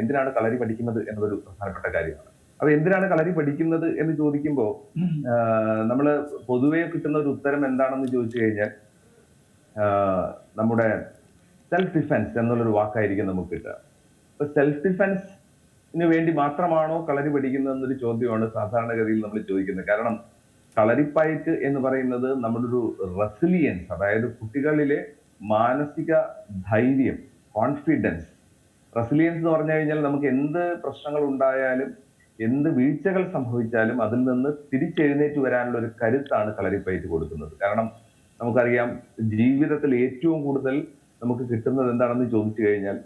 എന്തിനാണ് കളരി പഠിക്കുന്നത് എന്നതൊരു പ്രധാനപ്പെട്ട കാര്യമാണ്. അപ്പൊ എന്തിനാണ് കളരി പഠിക്കുന്നത് എന്ന് ചോദിക്കുമ്പോൾ നമ്മൾ പൊതുവെ കിട്ടുന്ന ഒരു ഉത്തരം എന്താണെന്ന് ചോദിച്ചു കഴിഞ്ഞാൽ നമ്മുടെ സെൽഫ് ഡിഫെൻസ് എന്നുള്ളൊരു വാക്കായിരിക്കും നമുക്ക് കിട്ടുക. അപ്പൊ സെൽഫ് ഡിഫെൻസിന് വേണ്ടി മാത്രമാണോ കളരി പഠിക്കുന്നത് എന്നൊരു ചോദ്യമാണ് സാധാരണഗതിയിൽ നമ്മൾ ചോദിക്കുന്നത്. കാരണം കളരിപ്പയറ്റ് എന്ന് പറയുന്നത് നമ്മുടെ ഒരു റെസിലിയൻസ്, അതായത് കുട്ടികളിലെ മാനസിക ധൈര്യം, കോൺഫിഡൻസ്. റെസിലിയൻസ് എന്ന് പറഞ്ഞു കഴിഞ്ഞാൽ നമുക്ക് എന്ത് പ്രശ്നങ്ങൾ ഉണ്ടായാലും എന്ത് വീഴ്ചകൾ സംഭവിച്ചാലും അതിൽ നിന്ന് തിരിച്ചെഴുന്നേറ്റ് വരാനുള്ള ഒരു കരുത്താണ് കളരിപ്പയറ്റ് കൊടുക്കുന്നത്. കാരണം നമുക്കറിയാം, ജീവിതത്തിൽ ഏറ്റവും കൂടുതൽ നമുക്ക് കിട്ടുന്നത് എന്താണെന്ന് ചോദിച്ചു കഴിഞ്ഞാൽ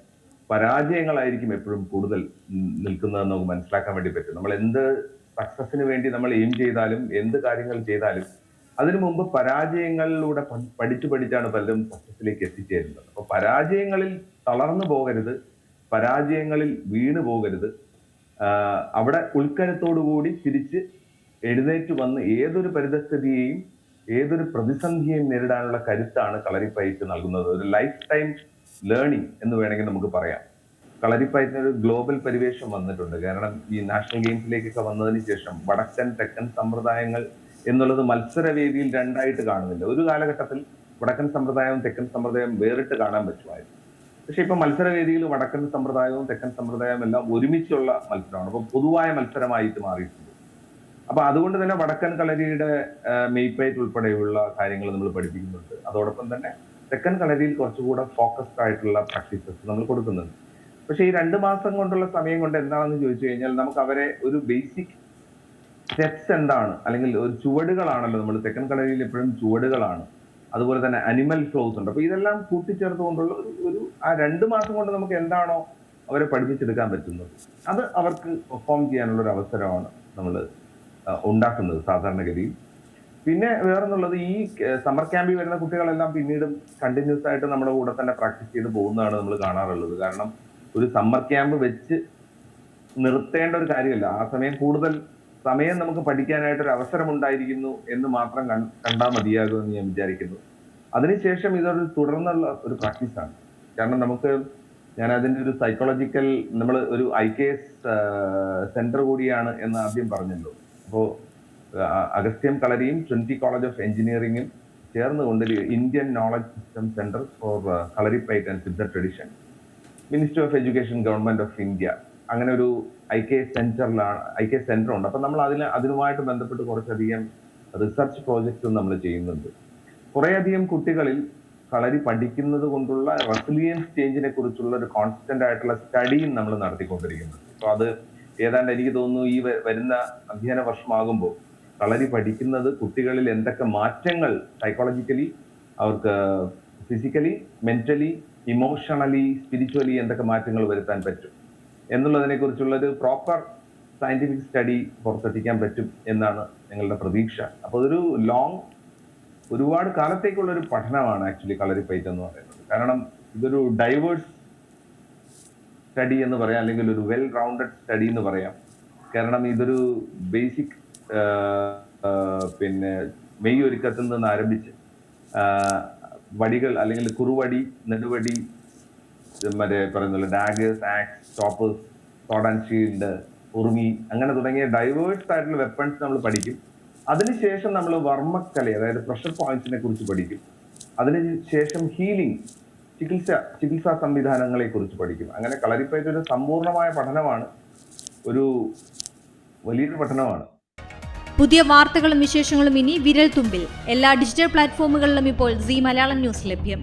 പരാജയങ്ങളായിരിക്കും എപ്പോഴും കൂടുതൽ നിൽക്കുന്നതെന്ന് നമുക്ക് മനസ്സിലാക്കാൻ വേണ്ടി പറ്റും. നമ്മൾ എന്ത് സക്സസിന് വേണ്ടി നമ്മൾ എയിം ചെയ്താലും എന്ത് കാര്യങ്ങൾ ചെയ്താലും അതിനു മുമ്പ് പരാജയങ്ങളിലൂടെ പഠിച്ചാണ് പലരും സക്സസിലേക്ക് എത്തിച്ചേരുന്നത്. അപ്പൊ പരാജയങ്ങളിൽ തളർന്നു പോകരുത്, പരാജയങ്ങളിൽ വീണു പോകരുത്. അവിടെ ഉൾക്കരുത്തോടുകൂടി തിരിച്ച് എഴുന്നേറ്റ് വന്ന് ഏതൊരു പരിതസ്ഥിതിയെയും ഏതൊരു പ്രതിസന്ധിയെയും നേരിടാനുള്ള കരുത്താണ് കളരിപ്പയറ്റ് നൽകുന്നത്. ഒരു ലൈഫ് ടൈം ലേണിംഗ് എന്ന് വേണമെങ്കിൽ നമുക്ക് പറയാം. കളരിപ്പയറ്റിന് ഒരു ഗ്ലോബൽ പരിവേഷം വന്നിട്ടുണ്ട്. കാരണം ഈ നാഷണൽ ഗെയിംസിലേക്കൊക്കെ വന്നതിന് ശേഷം വടക്കൻ തെക്കൻ സമ്പ്രദായങ്ങൾ എന്നുള്ളത് മത്സരവേദിയിൽ രണ്ടായിട്ട് കാണുന്നില്ല. ഒരു കാലഘട്ടത്തിൽ വടക്കൻ സമ്പ്രദായവും തെക്കൻ സമ്പ്രദായവും വേറിട്ട് കാണാൻ പറ്റുമായിരുന്നു. പക്ഷെ ഇപ്പൊ മത്സരവേദിയിൽ വടക്കൻ സമ്പ്രദായവും തെക്കൻ സമ്പ്രദായവും എല്ലാം ഒരുമിച്ചുള്ള മത്സരമാണ്. അപ്പൊ പൊതുവായ മത്സരമായിട്ട് മാറിയിട്ടുണ്ട്. അപ്പൊ അതുകൊണ്ട് തന്നെ വടക്കൻ കളരിയുടെ മെയ്പ്പയറ്റ് ഉൾപ്പെടെയുള്ള കാര്യങ്ങൾ നമ്മൾ പഠിപ്പിക്കുന്നുണ്ട്. അതോടൊപ്പം തന്നെ തെക്കൻ കളരിയിൽ കുറച്ചുകൂടെ ഫോക്കസ്ഡ് ആയിട്ടുള്ള പ്രാക്ടീസസ് നമ്മൾ കൊടുക്കുന്നുണ്ട്. പക്ഷെ ഈ 2 മാസം കൊണ്ടുള്ള സമയം കൊണ്ട് എന്താണെന്ന് ചോദിച്ചു കഴിഞ്ഞാൽ നമുക്ക് അവരെ ഒരു ബേസിക് സ്റ്റെപ്സ് എന്താണ്, അല്ലെങ്കിൽ ഒരു ചുവടുകളാണല്ലോ, നമ്മൾ തെക്കൻ കളരിയിൽ എപ്പോഴും ചുവടുകളാണ്, അതുപോലെ തന്നെ അനിമൽ ഫ്ലോസ് ഉണ്ട്. അപ്പൊ ഇതെല്ലാം കൂട്ടിച്ചേർത്തുകൊണ്ടുള്ള ഒരു ആ 2 മാസം കൊണ്ട് നമുക്ക് എന്താണോ അവരെ പഠിപ്പിച്ചെടുക്കാൻ പറ്റുന്നത് അത് അവർക്ക് പെർഫോം ചെയ്യാനുള്ള ഒരു അവസരമാണ് നമ്മൾ ഉണ്ടാക്കുന്നത് സാധാരണഗതിയിൽ. പിന്നെ വേറെന്നുള്ളത്, ഈ സമ്മർ ക്യാമ്പിൽ വരുന്ന കുട്ടികളെല്ലാം പിന്നീടും കണ്ടിന്യൂസ് ആയിട്ട് നമ്മുടെ കൂടെ തന്നെ പ്രാക്ടീസ് ചെയ്ത് പോകുന്നതാണ് നമ്മൾ കാണാറുള്ളത്. കാരണം ഒരു സമ്മർ ക്യാമ്പ് വെച്ച് നിർത്തേണ്ട ഒരു കാര്യമല്ല. ആ സമയം കൂടുതൽ സമയം നമുക്ക് പഠിക്കാനായിട്ടൊരു അവസരം ഉണ്ടായിരിക്കുന്നു എന്ന് മാത്രം കണ്ടാൽ മതിയാകുമെന്ന് ഞാൻ വിചാരിക്കുന്നു. അതിനുശേഷം ഇതൊരു തുടർന്നുള്ള ഒരു പ്രാക്ടീസാണ്. കാരണം ഞാൻ അതിന്റെ ഒരു സൈക്കോളജിക്കൽ, നമ്മൾ ഒരു IKS സെന്റർ കൂടിയാണ് എന്ന് ആദ്യം പറഞ്ഞല്ലോ. അപ്പോൾ അഗസ്ത്യം കളരിയും ട്രിനിറ്റി കോളേജ് ഓഫ് എഞ്ചിനീയറിംഗും ചേർന്നുകൊണ്ട് Indian knowledge system centre for Kalaripayattu and Siddha tradition, ministry of education, government of India, അങ്ങനെ ഒരു IKS സെന്റർ ഉണ്ട്. അപ്പൊ നമ്മൾ അതിനുമായിട്ട് ബന്ധപ്പെട്ട് കുറച്ചധികം റിസർച്ച് പ്രോജക്ട്സും നമ്മൾ ചെയ്യുന്നുണ്ട്. കുറേയധികം കുട്ടികളിൽ കളരി പഠിക്കുന്നത് കൊണ്ടുള്ള റെസിലിയൻസ് ചേഞ്ചിനെ കുറിച്ചുള്ള ഒരു കോൺസ്റ്റന്റ് ആയിട്ടുള്ള സ്റ്റഡിയും നമ്മൾ നടത്തിക്കൊണ്ടിരിക്കുന്നുണ്ട്. അപ്പൊ അത് ഏതാണ്ട് എനിക്ക് തോന്നുന്നു ഈ വരുന്ന അധ്യയന വർഷമാകുമ്പോൾ കളരി പഠിക്കുന്നത് കുട്ടികളിൽ എന്തൊക്കെ മാറ്റങ്ങൾ സൈക്കോളജിക്കലി, അവർക്ക് ഫിസിക്കലി, മെന്റലി, ഇമോഷണലി, സ്പിരിച്വലി എന്തൊക്കെ മാറ്റങ്ങൾ വരുത്താൻ പറ്റും എന്നുള്ളതിനെ കുറിച്ചുള്ള ഒരു പ്രോപ്പർ സയന്റിഫിക് സ്റ്റഡി പുറത്തെത്തിക്കാൻ പറ്റും എന്നാണ് ഞങ്ങളുടെ പ്രതീക്ഷ. അപ്പൊ അതൊരു ഒരുപാട് കാലത്തേക്കുള്ള ഒരു പഠനമാണ് ആക്ച്വലി കളരിപ്പയറ്റ് എന്ന് പറയുന്നത്. കാരണം ഇതൊരു ഡൈവേഴ്സ് സ്റ്റഡി എന്ന് പറയാം, അല്ലെങ്കിൽ ഒരു വെൽ റൗണ്ടഡ് സ്റ്റഡി എന്ന് പറയാം. കാരണം ഇതൊരു ബേസിക് പിന്നെ മെയ് ഒരുക്കത്തിൽ നിന്ന് ആരംഭിച്ച് വടികൾ, അല്ലെങ്കിൽ കുറുവടി, നെടുവടി, മറ്റേ പറയുന്നില്ല ഡാഗേഴ്സ്, ആക്സ്, സ്റ്റോപ്പേഴ്സ്, സോഡ് ആൻഡ് ഷീൽഡ്, ഉറുമി, അങ്ങനെ തുടങ്ങിയ ഡൈവേഴ്സ് ആയിട്ടുള്ള വെപ്പൺസ് നമ്മൾ പഠിക്കും. അതിനുശേഷം നമ്മൾ വർമ്മക്കല, അതായത് പ്രഷർ പോയിന്റ്സിനെ കുറിച്ച് പഠിക്കും. അതിനുശേഷം ഹീലിംഗ്, ചികിത്സാ സംവിധാനങ്ങളെ കുറിച്ച് പഠിക്കും. അങ്ങനെ കളരിപ്പയറ്റ് ഒരു സമ്പൂർണമായ പഠനമാണ്, ഒരു വലിയൊരു പഠനമാണ്. പുതിയ വാർത്തകളും വിശേഷങ്ങളും ഇനി വിരൽ തുമ്പിൽ. എല്ലാ ഡിജിറ്റൽ പ്ലാറ്റ്ഫോമുകളിലും ഇപ്പോൾ സീ മലയാളം ന്യൂസ് ലഭ്യം.